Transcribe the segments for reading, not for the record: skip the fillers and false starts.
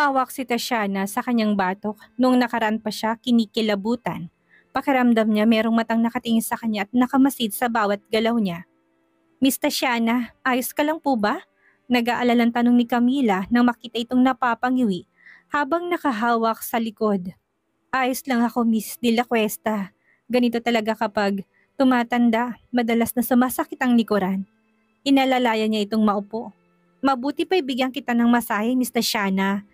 Humawak si Tatiana sa kanyang batok nung nakaraan pa siya kinikilabutan. Pakiramdam niya merong matang nakatingin sa kanya at nakamasid sa bawat galaw niya. Miss Tatiana, ayos ka lang po ba? Nag-aalalang tanong ni Camila nang makita itong napapangiwi habang nakahawak sa likod. Ayos lang ako, Miss De La Cuesta. Ganito talaga kapag tumatanda, madalas na sumasakit ang likuran. Inalalaya niya itong maupo. Mabuti pa ibigyan kita ng masahe, Miss Tatiana.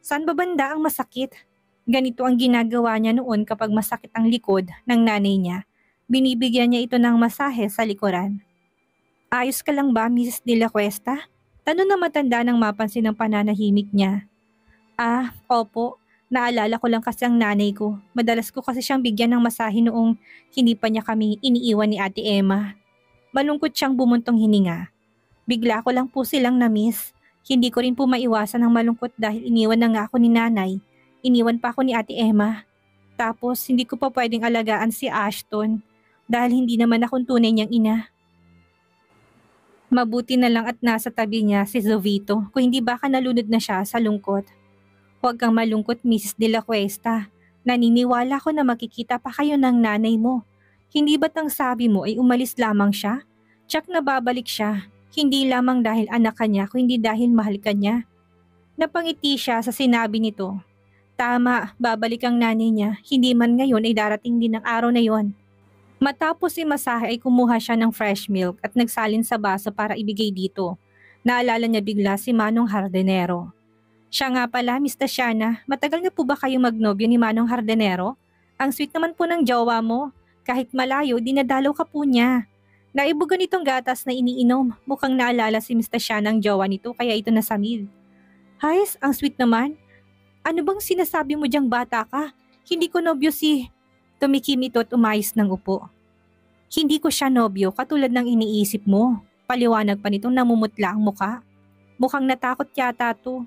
Saan ba banda ang masakit? Ganito ang ginagawa niya noon kapag masakit ang likod ng nanay niya. Binibigyan niya ito ng masahe sa likuran. Ayos ka lang ba, Mrs. De La Cuesta? Tanong na matanda nang mapansin ang pananahimik niya. Ah, opo. Naalala ko lang kasi ang nanay ko. Madalas ko kasi siyang bigyan ng masahe noong hindi pa niya kami iniiwan ni Ate Emma. Malungkot siyang bumuntong hininga. Bigla ko lang po silang na-miss. Hindi ko rin po maiwasan ang malungkot dahil iniwan na nga ako ni nanay. Iniwan pa ako ni Ate Emma. Tapos hindi ko pa pwedeng alagaan si Ashton dahil hindi naman akong tunay niyang ina. Mabuti na lang at nasa tabi niya si Jovito kung hindi baka nalunod na siya sa lungkot. Huwag kang malungkot, Mrs. De La Cuesta. Naniniwala ko na makikita pa kayo ng nanay mo. Hindi ba't ang sabi mo ay umalis lamang siya? Tsak na babalik siya. Hindi lamang dahil anak ka niya kundi dahil mahal ka niya. Napangiti siya sa sinabi nito. Tama, babalik ang nanay niya. Hindi man ngayon ay darating din ang araw na yon. Matapos si masahe ay kumuha siya ng fresh milk at nagsalin sa baso para ibigay dito. Naalala niya bigla si Manong Hardenero. Siya nga pala, Miss Tatiana, matagal na po ba kayo magnobyo ni Manong Hardenero? Ang sweet naman po ng jowa mo. Kahit malayo, dinadalaw ka po niya. Naibugan itong gatas na iniinom. Mukhang naalala si Miss Tatiana ang jowa nito kaya ito nasamid. Hayes, ang sweet naman. Ano bang sinasabi mo diyang bata ka? Hindi ko nobyo si... Tumikim ito at umayos ng upo. Hindi ko siya nobyo katulad ng iniisip mo. Paliwanag pa nitong namumutla ang muka. Mukhang natakot yata to.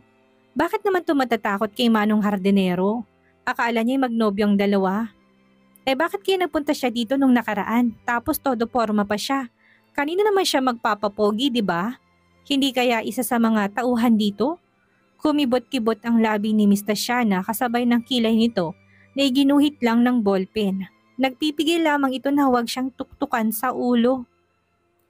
Bakit naman tumatatakot kay Manong Hardenero? Akala niya magnobyo ang dalawa. Bakit kaya nagpunta siya dito nung nakaraan? Tapos todo forma pa siya. Kanina naman siya magpapapogi, di ba? Hindi kaya isa sa mga tauhan dito? Kumibot-kibot ang labi ni Miss Tatiana kasabay ng kilay nito na iginuhit lang ng ballpen. Nagpipigil lamang ito na huwag siyang tuktukan sa ulo.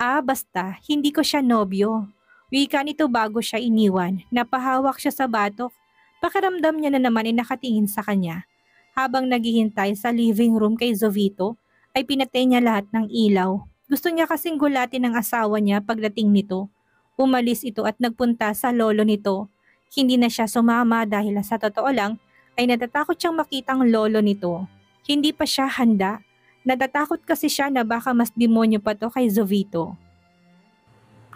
Basta, hindi ko siya nobyo. Wika nito bago siya iniwan. Napahawak siya sa batok. Pakiramdam niya na naman ay nakatingin sa kanya. Habang naghihintay sa living room kay Jovito, ay pinatay niya lahat ng ilaw. Gusto niya kasing gulatin ng asawa niya pagdating nito. Umalis ito at nagpunta sa lolo nito. Hindi na siya sumama dahil sa totoo lang, ay natatakot siyang makita ang lolo nito. Hindi pa siya handa. Natatakot kasi siya na baka mas demonyo pa to kay Jovito.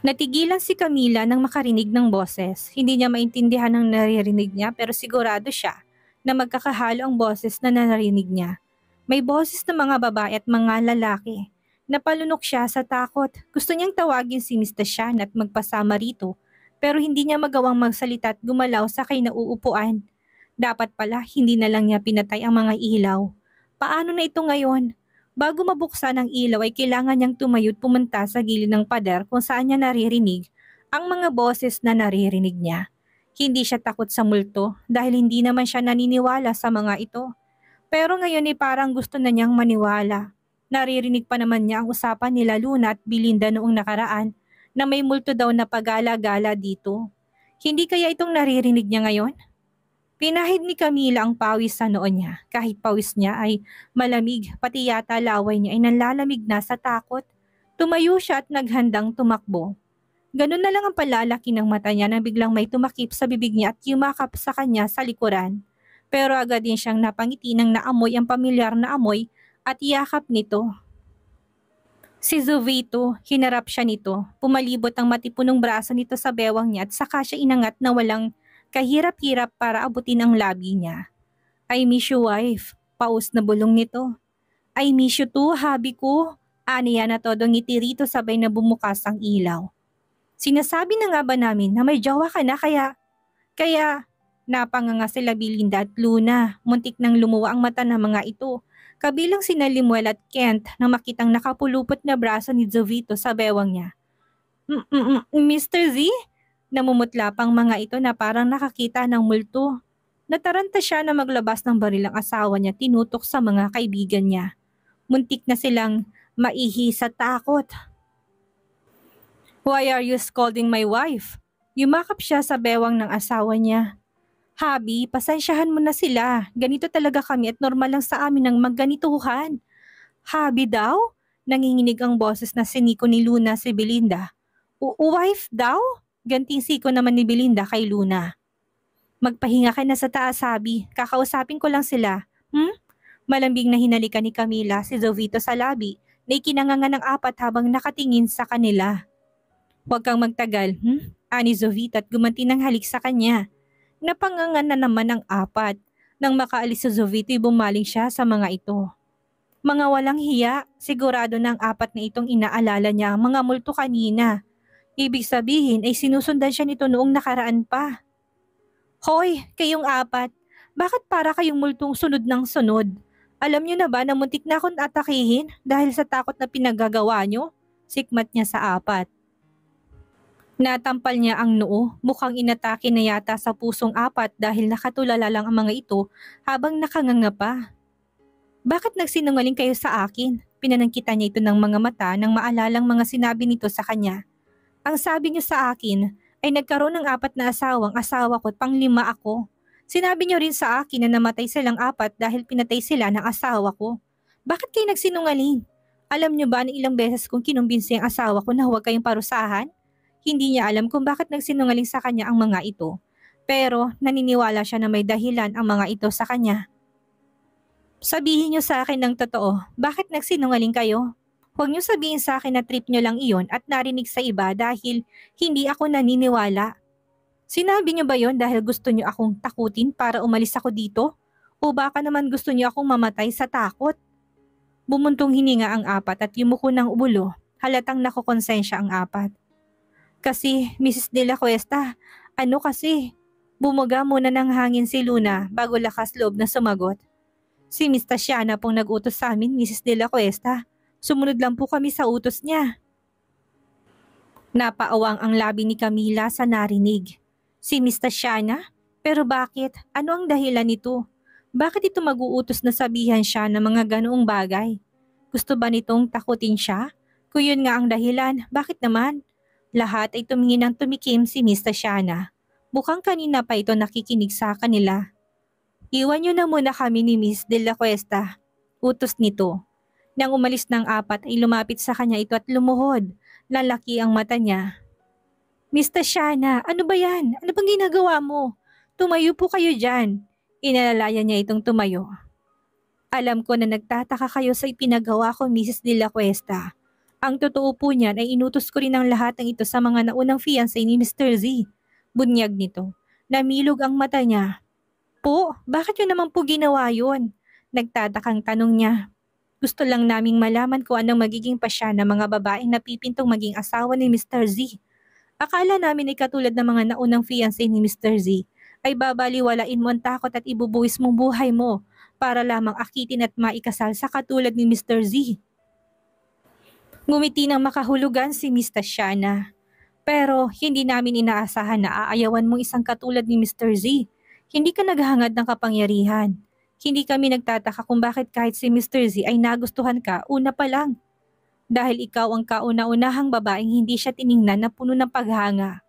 Natigilan si Camila nang makarinig ng boses. Hindi niya maintindihan ang naririnig niya pero sigurado siya na magkakahalo ang boses na narinig niya. May boses ng mga babae at mga lalaki. Napalunok siya sa takot. Gusto niyang tawagin si Miss Tatiana at magpasama rito pero hindi niya magawang magsalita at gumalaw sa kay nauupuan. Dapat pala hindi na lang niya pinatay ang mga ilaw. Paano na ito ngayon? Bago mabuksan ang ilaw ay kailangan niyang tumayo at pumunta sa gilid ng pader kung saan niya naririnig ang mga boses na naririnig niya. Hindi siya takot sa multo dahil hindi naman siya naniniwala sa mga ito. Pero ngayon ay parang gusto na niyang maniwala. Naririnig pa naman niya ang usapan nila Luna at Belinda noong nakaraan na may multo daw na pagala-gala dito. Hindi kaya itong naririnig niya ngayon? Pinahid ni Camila ang pawis sa noon niya. Kahit pawis niya ay malamig, pati yata laway niya ay nanlalamig na sa takot. Tumayo siya at naghandang tumakbo. Ganun na lang ang palalaki ng mata niya na biglang may tumakip sa bibig niya at yumakap sa kanya sa likuran. Pero agad din siyang napangiti nang naamoy ang pamilyar na amoy at yakap nito. Si Jovito, hinarap siya nito. Pumalibot ang matipunong braso nito sa bewang niya at saka siya inangat na walang kahirap-hirap para abutin ang labi niya. I miss you, wife. Paus na bulong nito. I miss you too, habi ko. Aniya na todo ngiti rito sabay na bumukas ang ilaw. Sinasabi na nga ba namin na may jowa ka na kaya napanganga sila Belinda at Luna. Muntik nang lumuwa ang mata ng mga ito. Kabilang sina Limuel at Kent na makitang nakapulupot na braso ni Jovito sa bewang niya. Mr. Z? Namumutla pang mga ito na parang nakakita ng multo. Nataranta siya na maglabas ng baril ang asawa niya tinutok sa mga kaibigan niya. Muntik na silang maihi sa takot. "Why are you scolding my wife?" Yumakap siya sa bewang ng asawa niya. "Habi, pasensyahan mo na sila. Ganito talaga kami at normal lang sa amin ang magganituhan." "Habi daw?" Nanginginig ang boses na siniko ni Luna si Belinda. Wife daw?" Ganting siko naman ni Belinda kay Luna. "Magpahinga ka na sa taas, Habi. Kakausapin ko lang sila." Malambing na hinalikan ni Camila si Jovito sa labi na ikinanganga ng apat habang nakatingin sa kanila. "Huwag kang magtagal, ani Jovito at gumanti ng halik sa kanya. Napangangan na naman ang apat. Nang makaalis si Jovito ay bumaling siya sa mga ito. Mga walang hiya, sigurado ng apat na itong inaalala niya ang mga multo kanina. Ibig sabihin ay sinusundan siya nito noong nakaraan pa. "Hoy, kayong apat, bakit para kayong multong sunod ng sunod? Alam niyo na ba na muntik na akong atakihin dahil sa takot na pinagagawa niyo?" Sikmat niya sa apat. Natampal niya ang noo, mukhang inatake na yata sa pusong apat dahil nakatulala lang ang mga ito habang nakanganga pa. "Bakit nagsinungaling kayo sa akin?" Pinanangkita niya ito ng mga mata nang maalalang mga sinabi nito sa kanya. "Ang sabi niyo sa akin ay nagkaroon ng apat na asawang asawa ko at panglima ako. Sinabi niyo rin sa akin na namatay silang apat dahil pinatay sila ng asawa ko. Bakit kayo nagsinungaling? Alam niyo ba na ilang beses kong kinumbinsi ang asawa ko na huwag kayong parusahan? Hindi niya alam kung bakit nagsinungaling sa kanya ang mga ito. Pero naniniwala siya na may dahilan ang mga ito sa kanya. Sabihin niyo sa akin ng totoo, bakit nagsinungaling kayo? Huwag niyo sabihin sa akin na trip niyo lang iyon at narinig sa iba dahil hindi ako naniniwala. Sinabi niyo ba yon dahil gusto niyo akong takutin para umalis ako dito? O baka naman gusto niyo akong mamatay sa takot?" Bumuntong hininga ang apat at yumuko ng ulo. Halatang nakokonsensya ang apat. "Kasi, Mrs. De La Cuesta, ano kasi?" Bumuga muna ng hangin si Luna bago lakas loob na sumagot. "Si Miss Tatiana pong nag-utos sa amin, Mrs. De La Cuesta. Sumunod lang po kami sa utos niya." Napaawang ang labi ni Camila sa narinig. Si Miss Tatiana? Pero bakit? Ano ang dahilan nito? Bakit ito mag-uutos na sabihan siya ng mga ganoong bagay? Gusto ba nitong takutin siya? Kung yun nga ang dahilan, bakit naman? Lahat ay tumingin ng tumikim si Miss Tatiana. Mukhang kanina pa ito nakikinig sa kanila. "Iwan niyo na muna kami ni Miss De La Cuesta." Utos nito. Nang umalis ng apat ay lumapit sa kanya ito at lumuhod. Lalaki ang mata niya. "Miss Tatiana, ano ba yan? Ano bang ginagawa mo? Tumayo po kayo dyan." Inalalayan niya itong tumayo. "Alam ko na nagtataka kayo sa ipinagawa ko, Mrs. De La Cuesta. Ang totoo po niyan ay inutos ko rin ang lahat ng ito sa mga naunang fiancé ni Mr. Z." Bunyag nito. Namilog ang mata niya. "Po, bakit yun naman po ginawa yun?" Nagtatakang tanong niya. "Gusto lang naming malaman kung anong magiging pasya ng mga babaeng napipintong maging asawa ni Mr. Z. Akala namin ay katulad ng mga naunang fiancé ni Mr. Z ay babaliwalain mo ang takot at ibubuwis mong buhay mo para lamang akitin at maikasal sa katulad ni Mr. Z." Ngumiti ng makahulugan si Miss Tatiana. "Pero hindi namin inaasahan na aayawan mong isang katulad ni Mr. Z. Hindi ka naghahangad ng kapangyarihan. Hindi kami nagtataka kung bakit kahit si Mr. Z ay nagustuhan ka una pa lang. Dahil ikaw ang kauna-unahang babaeng hindi siya tiningnan na puno ng paghanga."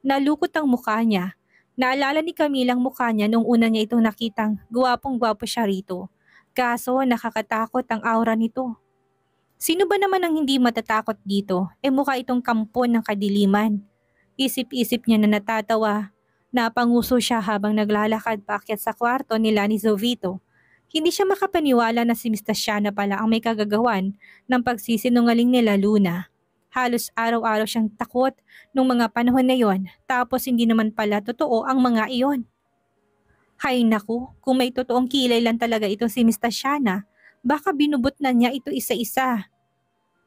Nalukot ang mukha niya. Naalala ni Camila ang mukha niya nung una niya itong nakitang guwapong-gwapo siya rito. Kaso nakakatakot ang aura nito. Sino ba naman ang hindi matatakot dito? Mukha itong kampon ng kadiliman. Isip-isip niya na natatawa. Napanguso siya habang naglalakad paakyat sa kwarto nila ni Jovito. Hindi siya makapaniwala na si Miss Tatiana pala ang may kagagawan ng pagsisinungaling nila Luna. Halos araw-araw siyang takot nung mga panahon na yon, tapos hindi naman pala totoo ang mga iyon. Hay naku, kung may totoong kilay lang talaga itong si Miss Tatiana, baka binubot na niya ito isa-isa.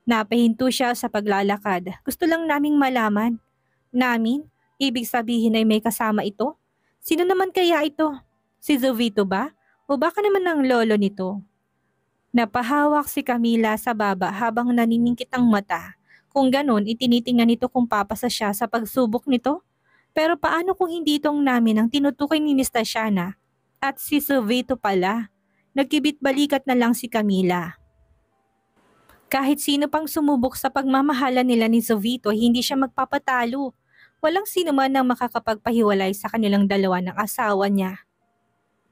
Napahinto siya sa paglalakad. "Gusto lang naming malaman." "Namin? Ibig sabihin ay may kasama ito? Sino naman kaya ito? Si Jovito ba? O baka naman ang lolo nito?" Napahawak si Camila sa baba habang naniningkit ang mata. Kung ganon, itinitingnan nito kung papasa siya sa pagsubok nito. Pero paano kung hindi itong namin ang tinutukoy ni Miss Tatiana at si Silvito pala? Nagkibit balikat na lang si Camila. Kahit sino pang sumubok sa pagmamahala nila ni Silvito, hindi siya magpapatalo. Walang sino man ang makakapagpahiwalay sa kanilang dalawa ng asawa niya.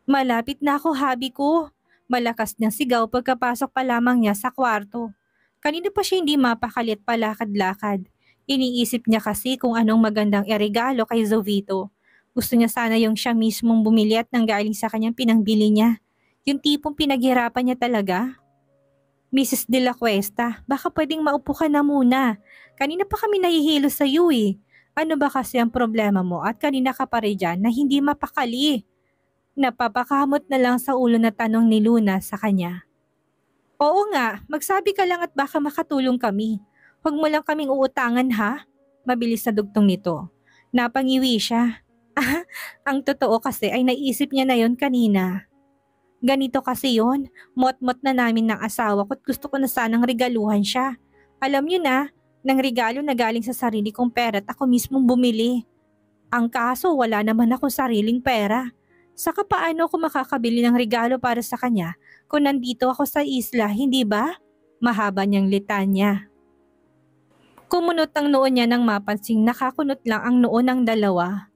Malapit na ako, habi ko. Malakas niyang sigaw pagkapasok pa lamang niya sa kwarto. Kanina pa siya hindi mapakalit palakad-lakad. Iniisip niya kasi kung anong magandang iregalo kay Jovito. Gusto niya sana yung siya mismong bumili at nanggaling sa kanyang pinangbili niya. Yung tipong pinaghirapan niya talaga. Mrs. De La Cuesta, baka pwedeng maupo ka na muna. Kanina pa kami nahihilo sa iyo eh. Ano ba kasi ang problema mo at kanina ka pa rin dyan na hindi mapakali? Napapakamot na lang sa ulo na tanong ni Luna sa kanya. Oo nga, magsabi ka lang at baka makatulong kami. Huwag mo lang kaming uutangan ha? Mabilis na dugtong nito. Napangiwi siya. Ah, ang totoo kasi ay naisip niya na yon kanina. Ganito kasi yon, mot-mot na namin ng asawa ko at gusto ko na sanang regaluhan siya. Alam niyo na, ng regalo na galing sa sarili kong pera at ako mismong bumili. Ang kaso wala naman ako sariling pera. Saka paano ako makakabili ng regalo para sa kanya kung nandito ako sa isla, hindi ba? Mahaba niyang litanya. Kumunot ang noo niya nang mapansing nakakunot lang ang noo ng dalawa.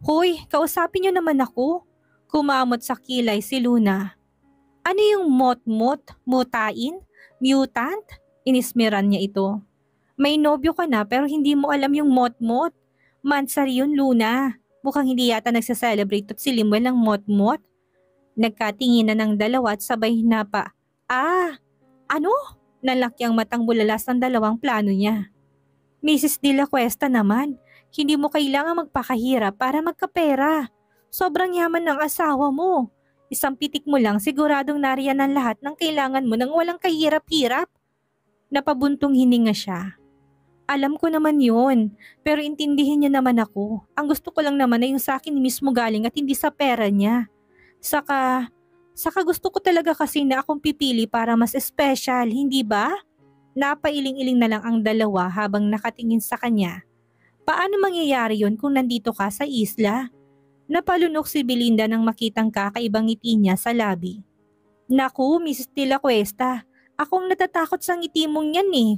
Hoy, kausapin niyo naman ako. Kumamot sa kilay si Luna. Ano yung mot-mot, mutain, mutant? Inismeran niya ito. May nobyo ka na pero hindi mo alam yung mot-mot. Mansari yun, Luna. Mukhang hindi yata nagsa-celebrate at si Limuel ng mot-mot. Nagkatinginan ng dalawa at sabay na pa. Ah, ano? Nalaki ang matang bulalas ng dalawang plano niya. Mrs. De La Cuesta naman, hindi mo kailangan magpakahirap para magkapera. Sobrang yaman ng asawa mo. Isang pitik mo lang siguradong nariyan ang lahat ng kailangan mo nang walang kahirap-hirap. Napabuntong hininga siya. Alam ko naman yun, pero intindihin niya naman ako. Ang gusto ko lang naman ay yung sa akin mismo galing at hindi sa pera niya. Saka gusto ko talaga kasi na akong pipili para mas espesyal, hindi ba? Napailing-iling na lang ang dalawa habang nakatingin sa kanya. Paano mangyayari yun kung nandito ka sa isla? Napalunok si Belinda nang makitang kakaibang ngiti niya sa labi. Naku, Mrs. De La Cuesta, akong natatakot sa ngiti mong yan eh.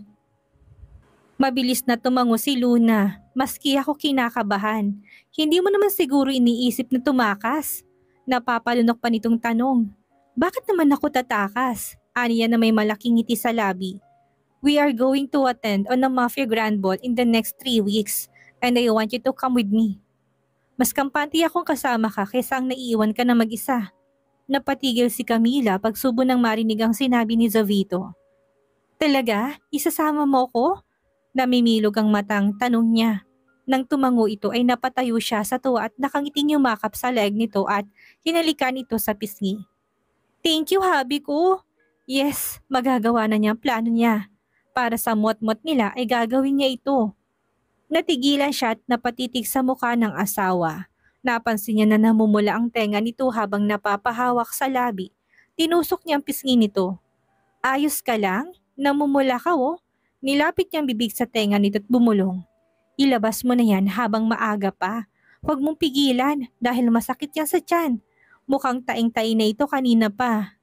Mabilis na tumango si Luna, maski ako kinakabahan. Hindi mo naman siguro iniisip na tumakas. Napapalunok pa nitong tanong. Bakit naman ako tatakas? Aniya na may malaking ngiti sa labi. We are going to attend on a Mafia Grand Ball in the next 3 weeks and I want you to come with me. Mas kampante akong kasama ka kaysa ang naiiwan ka na mag-isa. Napatigil si Camila pagsubo ng marinig ang sinabi ni Jovito. Talaga? Isasama mo ko? Namimilog ang matang tanong niya. Nang tumango ito ay napatayo siya sa tuwa at nakangiting yumakap sa leg nito at hinalikan ito sa pisngi. Thank you, habi ko. Yes, magagawa na niya ang plano niya. Para sa mot-mot nila ay gagawin niya ito. Natigilan siya at napatitig sa mukha ng asawa. Napansin niya na namumula ang tenga nito habang napapahawak sa labi. Tinusok niya ang pisngi nito. Ayos ka lang? Namumula ka oh? Nilapit niyang bibig sa tenga nito at bumulong. Ilabas mo na yan habang maaga pa. Huwag mong pigilan dahil masakit yan sa tiyan. Mukhang taing-taing na ito kanina pa.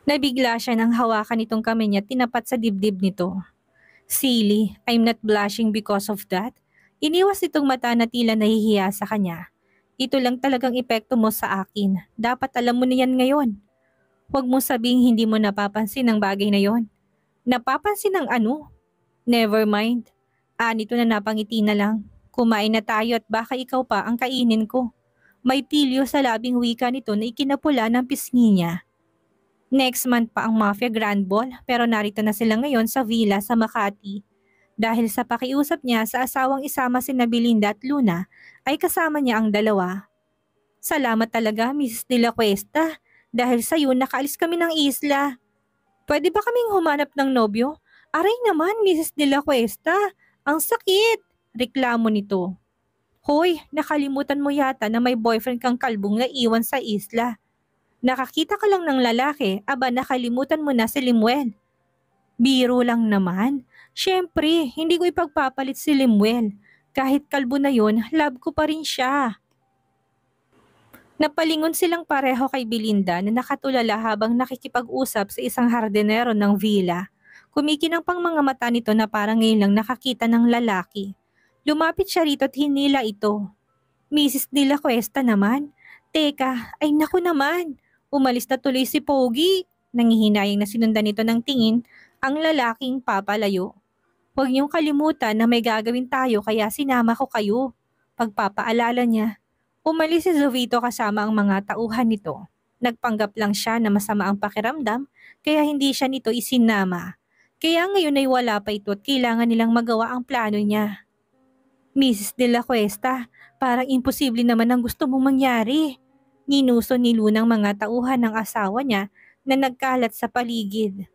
Nabigla siya nang hawakan itong kamay niya at tinapat sa dibdib nito. Silly, I'm not blushing because of that. Iniwas itong mata na tila nahihiya sa kanya. Ito lang talagang epekto mo sa akin. Dapat alam mo na yan ngayon. Huwag mo sabing hindi mo napapansin ang bagay na yon. Napapansin ang ano? Never mind. Anito na napangiti na lang. Kumain na tayo at baka ikaw pa ang kainin ko. May pilyo sa labing wika nito na ikinapula ng pisngi niya. Next month pa ang Mafia Grand Ball pero narito na sila ngayon sa villa sa Makati. Dahil sa pakiusap niya sa asawang isama sina Belinda at Luna ay kasama niya ang dalawa. Salamat talaga Mrs. De La Cuesta dahil sa iyo nakaalis kami ng isla. Pwede ba kaming humanap ng nobyo? Aray naman Mrs. De La Cuesta, ang sakit! Reklamo nito. Hoy, nakalimutan mo yata na may boyfriend kang kalbong na iwan sa isla. Nakakita ka lang ng lalaki, aba nakalimutan mo na si Limuel. Biro lang naman. Siyempre, hindi ko ipagpapalit si Limuel. Kahit kalbo na yun, love ko pa rin siya. Napalingon silang pareho kay Belinda na nakatulala habang nakikipag-usap sa isang hardinero ng villa. Kumikinang pang mga mata nito na parang ngayon lang nakakita ng lalaki. Lumapit siya rito at hinila ito. Mrs. De La Cuesta naman? Teka, ay naku naman. Umalis na tuloy si Pogi. Nangihinayang na sinundan nito ng tingin ang lalaking papalayo. Huwag niyong kalimutan na may gagawin tayo kaya sinama ko kayo. Pagpapaalala niya. Umalis si Jovito kasama ang mga tauhan nito. Nagpanggap lang siya na masama ang pakiramdam kaya hindi siya nito isinama. Kaya ngayon ay wala pa ito at kailangan nilang magawa ang plano niya. Mrs. De La Cuesta, parang imposible naman ang gusto mong mangyari. Ninuso ni Lunang mga tauhan ng asawa niya na nagkalat sa paligid.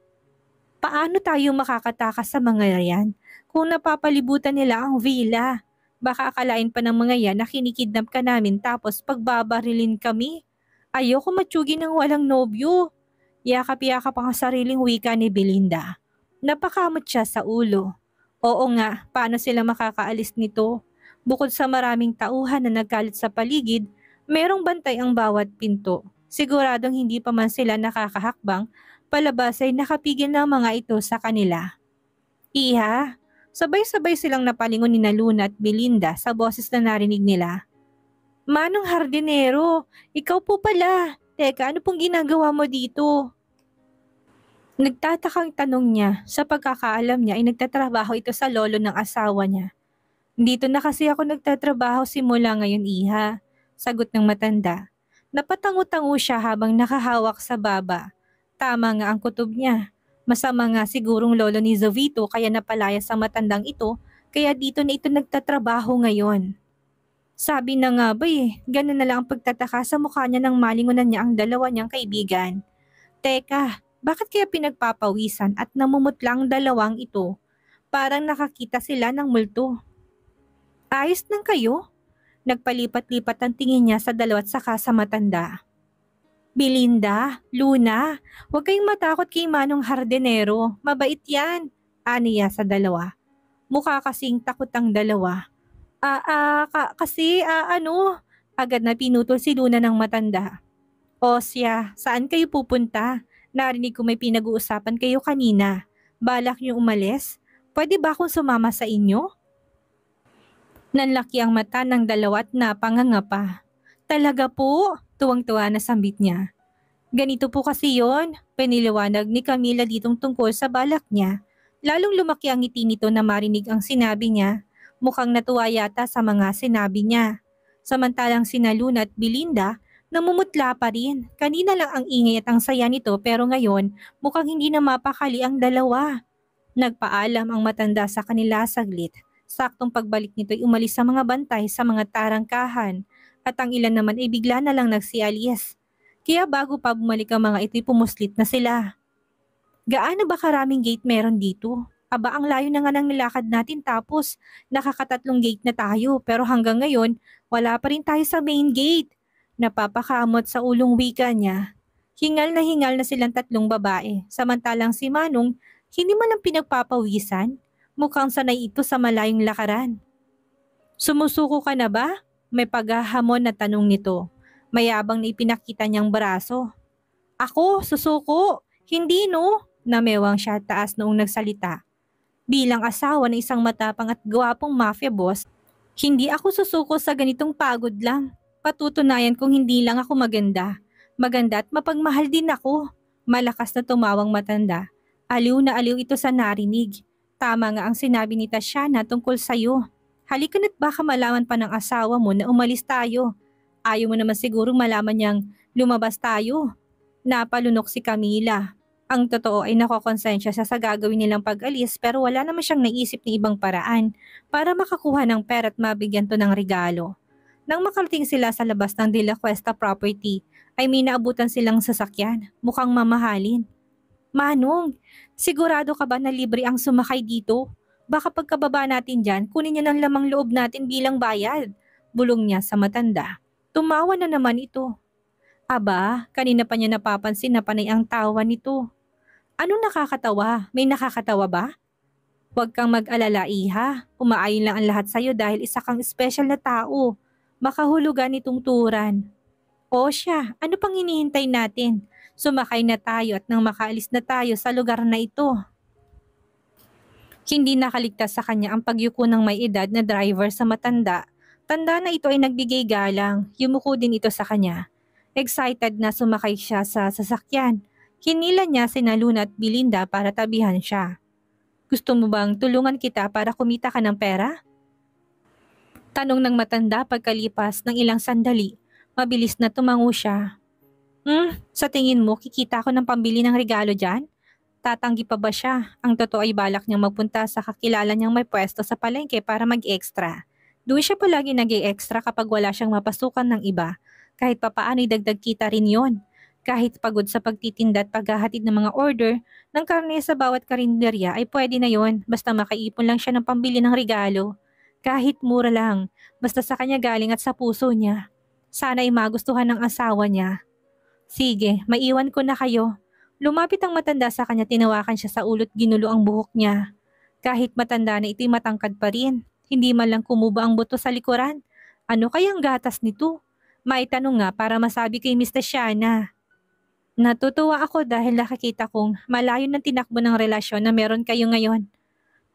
Paano tayo makakatakas sa mga yan kung napapalibutan nila ang villa? Baka akalain pa ng mga yan na kinikidnap ka namin tapos pagbabarilin kami. Ayoko matsugi ng walang nobyo. Yakap-yakap ang sariling wika ni Belinda. Napakamot siya sa ulo. Oo nga, paano sila makakaalis nito? Bukod sa maraming tauhan na nagkalat sa paligid, merong bantay ang bawat pinto. Siguradong hindi pa man sila nakakahakbang, palabas ay nakapigil ng mga ito sa kanila. Iha, sabay-sabay silang napalingon ni Luna at Belinda sa boses na narinig nila. Manong hardinero, ikaw po pala. Teka, ano pong ginagawa mo dito? Nagtatakang tanong niya, sa pagkakaalam niya ay nagtatrabaho ito sa lolo ng asawa niya. Dito na kasi ako nagtatrabaho simula ngayon, Iha. Sagot ng matanda. Napatango-tango siya habang nakahawak sa baba. Tama nga ang kutob niya. Masama nga sigurong lolo ni Jovito kaya napalaya sa matandang ito, kaya dito na ito nagtatrabaho ngayon. Sabi na nga ba ganun na lang ang pagtataka sa mukha niya nang malingunan niya ang dalawa niyang kaibigan. Teka, bakit kaya pinagpapawisan at namumutla ang dalawang ito? Parang nakakita sila ng multo. Ayos nang kayo? Nagpalipat-lipat ang tingin niya sa dalawa at saka sa matanda. Belinda, Luna, huwag kayong matakot kay Manong Hardinero. Mabait yan, aniya sa dalawa. Mukha kasing takot ang dalawa. Ano? Agad na pinutol si Luna ng matanda. Osya, saan kayo pupunta? Narinig ko may pinag-uusapan kayo kanina. Balak niyo umalis? Pwede ba akong sumama sa inyo? Nanlaki ang mata ng dalawa at napangangapa. Talaga po? Tuwang-tuwa na sambit niya. Ganito po kasi yon, piniliwanag ni Camila ditong tungkol sa balak niya. Lalong lumaki ang ngiti nito na marinig ang sinabi niya. Mukhang natuwa yata sa mga sinabi niya. Samantalang sina Luna at Belinda, namumutla pa rin. Kanina lang ang ingay at ang saya nito pero ngayon mukhang hindi na mapakali ang dalawa. Nagpaalam ang matanda sa kanila saglit. Saktong pagbalik nito ay umalis sa mga bantay sa mga tarangkahan at ang ilan naman ay bigla na lang nagsialis. Kaya bago pa bumalik ang mga ito'y pumuslit na sila. Gaano ba karaming gate meron dito? Aba ang layo na nga ng nilakad natin tapos nakakatatlong gate na tayo pero hanggang ngayon wala pa rin tayo sa main gate. Napapakamot sa ulong wika niya. Hingal na silang tatlong babae samantalang si Manong hindi man lang pinagpapawisan. Mukhang sanay ito sa malayong lakaran. Sumusuko ka na ba? May paghahamon na tanong nito. Mayabang na ipinakita niyang braso. Ako, susuko. Hindi no, namewang siya taas noong nagsalita. Bilang asawa ng isang matapang at gwapong mafia boss, hindi ako susuko sa ganitong pagod lang. Patutunayan kong hindi lang ako maganda. Maganda at mapagmahal din ako. Malakas na tumawang matanda. Aliw na aliw ito sa narinig. Tama nga ang sinabi ni Tatiana tungkol sa'yo. Halika na't baka malaman pa ng asawa mo na umalis tayo. Ayaw mo naman siguro malaman niyang lumabas tayo. Napalunok si Camila. Ang totoo ay nakokonsensya siya sa gagawin nilang pag-alis pero wala naman siyang naisip ng ibang paraan para makakuha ng pera at mabigyan to ng regalo. Nang makarating sila sa labas ng De La Cuesta property ay may naabutan silang sasakyan. Mukhang mamahalin. Manong, sigurado ka ba na libre ang sumakay dito? Baka pagkababa natin dyan, kunin niya ng lamang loob natin bilang bayad. Bulong niya sa matanda. Tumawa na naman ito. Aba, kanina pa niya napapansin na panay ang tawa nito. Anong nakakatawa? May nakakatawa ba? Huwag kang mag-alala, iha. Umaayon lang ang lahat sa'yo dahil isa kang espesyal na tao. Makahulugan itong turan. O siya, ano pang hinihintay natin? Sumakay na tayo at nang makaalis na tayo sa lugar na ito. Hindi nakaligtas sa kanya ang pagyuko ng may edad na driver sa matanda. Tanda na ito ay nagbigay galang. Yumuko din ito sa kanya. Excited na sumakay siya sa sasakyan. Hinila niya sina Luna at Belinda para tabihan siya. Gusto mo bang tulungan kita para kumita ka ng pera? Tanong ng matanda pagkalipas ng ilang sandali. Mabilis na tumango siya. Sa tingin mo kikita ako ng pambili ng regalo dyan? Tatanggi pa ba siya? Ang totoo ay balak niyang magpunta sa kakilala niyang may pwesto sa palengke para mag-extra. Doon siya palagi nag-extra kapag wala siyang mapasukan ng iba. Kahit papaano ay dagdag kita rin yon. Kahit pagod sa pagtitinda at paghahatid ng mga order ng karne sa bawat karinderya ay pwede na yon basta makaipon lang siya ng pambili ng regalo. Kahit mura lang, basta sa kanya galing at sa puso niya. Sana ay magustuhan ng asawa niya. Sige, maiwan ko na kayo. Lumapit ang matanda sa kanya, tinawakan siya sa ulo't ginulo ang buhok niya. Kahit matanda na ito'y matangkad pa rin. Hindi man lang kumuba ang buto sa likuran. Ano kayang gatas nito? Maitanong nga para masabi kay Miss Tashiana. Natutuwa ako dahil nakikita kong malayo ng tinakbo ng relasyon na meron kayo ngayon.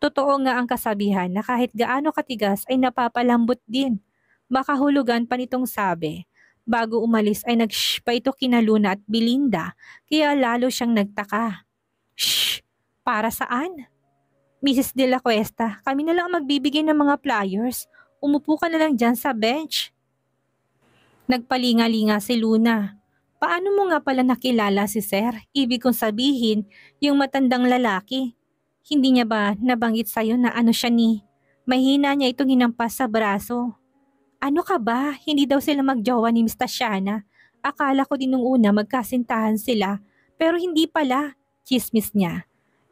Totoo nga ang kasabihan na kahit gaano katigas ay napapalambot din. Makahulugan pa nitong sabi. Bago umalis ay nag-shh pa ito kina Luna at Belinda, kaya lalo siyang nagtaka. Shh! Para saan? Mrs. De La Cuesta, kami na lang ang magbibigay ng mga flyers. Umupo ka na lang dyan sa bench. Nagpalinga-linga si Luna. Paano mo nga pala nakilala si Sir? Ibig kong sabihin, yung matandang lalaki. Hindi niya ba nabanggit sa'yo na ano siya ni? Mahina niya itong hinampas sa braso. Ano ka ba? Hindi daw sila magjowa ni Miss Tashiana. Akala ko din nung una magkasintahan sila, pero hindi pala. Chismis niya.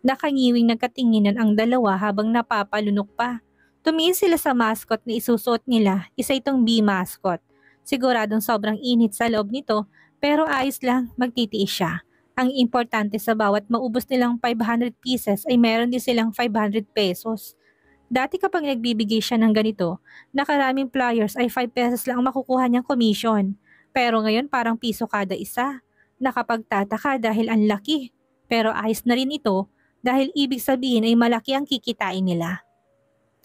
Nakangiwing nagkatinginan ang dalawa habang napapalunok pa. Tumingin sila sa mascot na isusuot nila, isa itong bee mascot. Siguradong sobrang init sa loob nito, pero ayos lang, magtitiis siya. Ang importante sa bawat maubos nilang 500 pieces ay meron din silang 500 pesos. Dati kapag nagbibigay siya ng ganito, nakaraming flyers ay 5 pesos lang ang makukuha niyang commission. Pero ngayon parang piso kada isa. Nakapagtataka dahil ang laki. Pero ayos na rin ito dahil ibig sabihin ay malaki ang kikitain nila.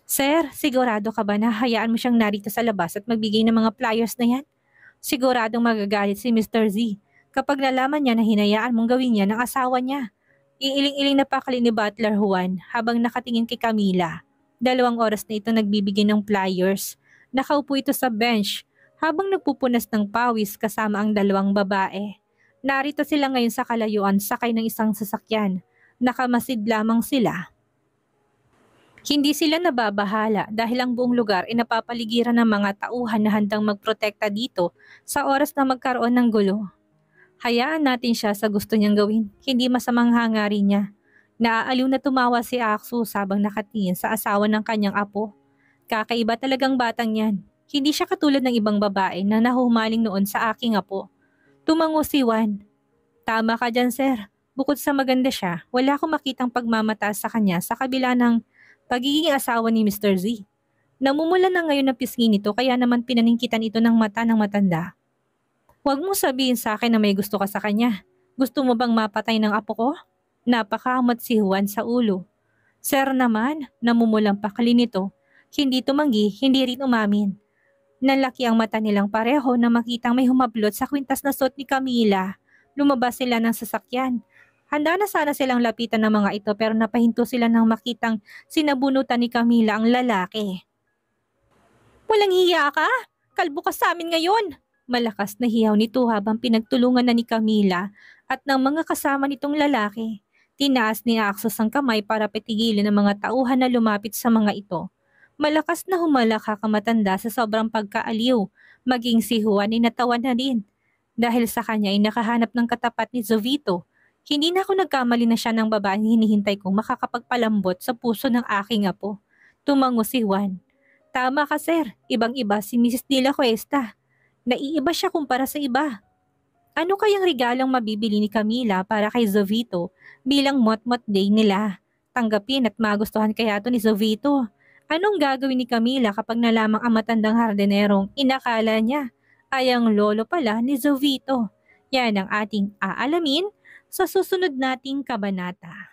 Sir, sigurado ka ba na hayaan mo siyang narito sa labas at magbigay ng mga flyers na yan? Siguradong magagalit si Mr. Z kapag nalaman niya na hinayaan mong gawin niya ng asawa niya. Iiling-iling na pakali ni Butler Juan habang nakatingin kay Camila. 2 oras na ito nagbibigay ng flyers. Nakaupo ito sa bench habang nagpupunas ng pawis kasama ang 2 babae. Narito sila ngayon sa kalayuan sakay ng isang sasakyan. Nakamasid lamang sila. Hindi sila nababahala dahil ang buong lugar ay napapaligiran ng mga tauhan na handang magprotekta dito sa oras na magkaroon ng gulo. Hayaan natin siya sa gusto niyang gawin, hindi masamang hangarin niya. Naaaliw na tumawa si Aksu habang nakatingin sa asawa ng kanyang apo. Kakaiba talagang batang yan. Hindi siya katulad ng ibang babae na nahumaling noon sa aking apo. Tumango si Juan. Tama ka dyan, sir. Bukod sa maganda siya, wala akong makitang pagmamataas sa kanya sa kabila ng pagiging asawa ni Mr. Z. Namumula na ngayon ang pisngi nito kaya naman pinaningkitan ito ng mata ng matanda. Huwag mong sabihin sa akin na may gusto ka sa kanya. Gusto mo bang mapatay ng apo ko? Napakamot si Juan sa ulo. Sir naman, namumulang pakali nito. Hindi tumanggi, hindi rin umamin. Nalaki ang mata nilang pareho na makitang may humablot sa kwintas na suot ni Camila. Lumabas sila ng sasakyan. Handa na sana silang lapitan ng mga ito pero napahinto sila nang makitang sinabunutan ni Camila ang lalaki. Walang hiya ka? Kalbo ka sa amin ngayon! Malakas na hiyaw nito habang pinagtulungan na ni Camila at ng mga kasama nitong lalaki. Tinaas ni Axos ang kamay para pitigilin ang mga tauhan na lumapit sa mga ito. Malakas na humalakak ang matanda sa sobrang pagkaaliw. Maging si Juan ay natawa na din. Dahil sa kanya ay nakahanap ng katapat ni Jovito. Hindi na ako nagkamali na siya ng babaeng hinihintay kong makakapagpalambot sa puso ng aking apo. Tumango si Juan. Tama ka sir, ibang-iba si Mrs. De La Cuesta. Naiiba siya kumpara sa iba. Ano kayang regalong mabibili ni Camila para kay Jovito bilang mot-mot day nila? tanggapin at magustuhan kaya to ni Jovito? Anong gagawin ni Camila kapag nalamang ang matandang hardinerong inakala niya ay ang lolo pala ni Jovito? Yan ang ating aalamin sa susunod nating kabanata.